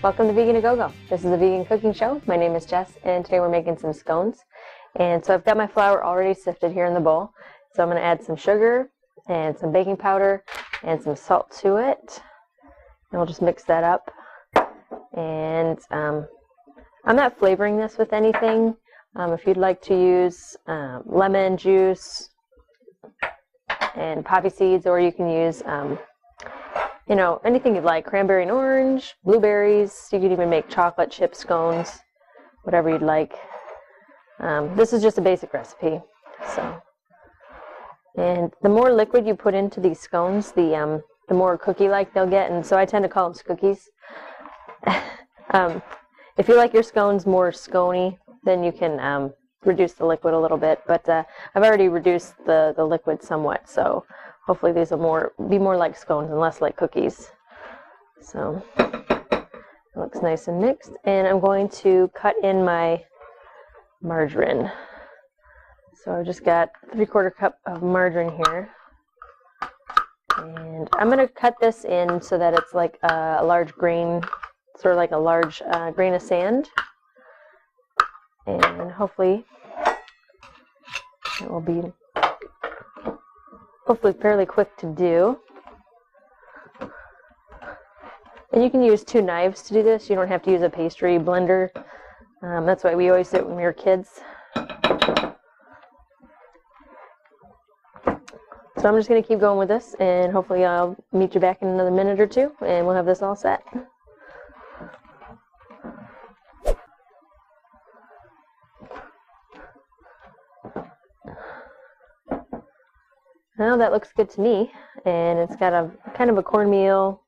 Welcome to Vegan to Go-Go. This is a vegan cooking show. My name is Jess, and today we're making some scones. And so I've got my flour already sifted here in the bowl. So I'm going to add some sugar and some baking powder and some salt to it. And we'll just mix that up. And I'm not flavoring this with anything. If you'd like to use lemon juice and poppy seeds, or you can use anything you'd like, cranberry and orange, blueberries. You could even make chocolate chip scones, whatever you'd like. This is just a basic recipe. And the more liquid you put into these scones, the more cookie-like they'll get, and so I tend to call them Scookies. If you like your scones more scony, then you can reduce the liquid a little bit, but I've already reduced the liquid somewhat, so hopefully these will be more like scones and less like cookies. So it looks nice and mixed, and I'm going to cut in my margarine. So I just got 3/4 cup of margarine here, and I'm going to cut this in so that it's like a large grain, sort of like a large grain of sand, and hopefully it will be fairly quick to do. And you can use 2 knives to do this. You don't have to use a pastry blender. That's why we always did it when we were kids. So I'm just going to keep going with this, and hopefully I'll meet you back in another minute or two, and we'll have this all set. Now that looks good to me, and it's got a kind of a cornmeal,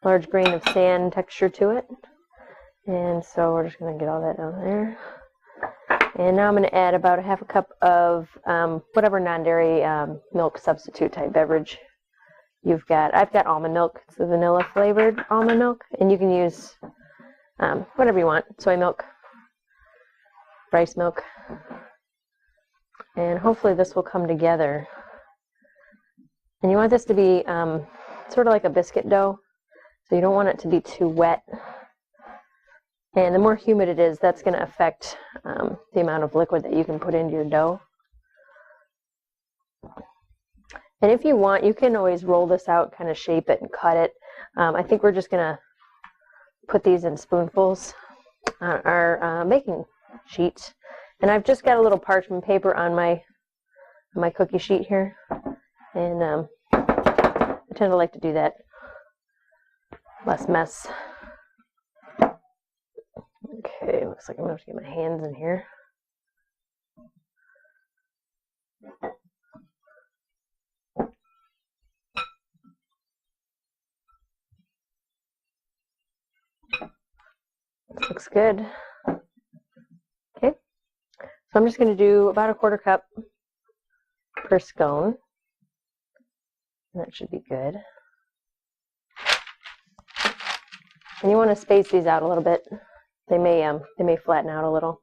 large grain of sand texture to it. And so we're just going to get all that down there. And now I'm going to add about 1/2 cup of whatever non-dairy milk substitute type beverage you've got. I've got almond milk. It's the vanilla flavored almond milk, and you can use whatever you want. Soy milk, rice milk, and hopefully this will come together. And you want this to be sort of like a biscuit dough, so you don't want it to be too wet. And the more humid it is, that's going to affect the amount of liquid that you can put into your dough. And if you want, you can always roll this out, kind of shape it and cut it. I think we're just going to put these in spoonfuls on our baking sheet. And I've just got a little parchment paper on my cookie sheet here. And I tend to like to do that. Less mess. Okay, looks like I'm going to have to get my hands in here. This looks good. Okay, so I'm just going to do about 1/4 cup per scone. That should be good. And you want to space these out a little bit. They may flatten out a little.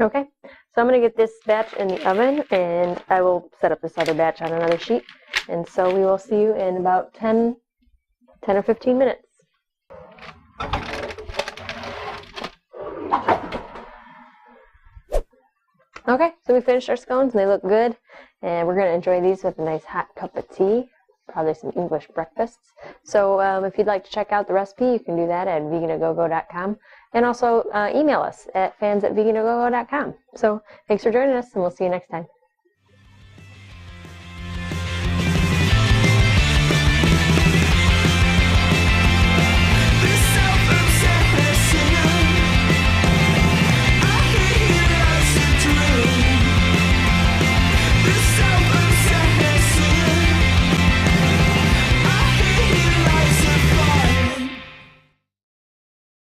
Okay, so I'm going to get this batch in the oven, and I will set up this other batch on another sheet. And so we will see you in about 10 or 15 minutes. Okay, so we finished our scones, and they look good. And we're going to enjoy these with a nice hot cup of tea, probably some English breakfasts. So if you'd like to check out the recipe, you can do that at veganogogo.com. And also email us at fans@veganogogo.com. So thanks for joining us, and we'll see you next time.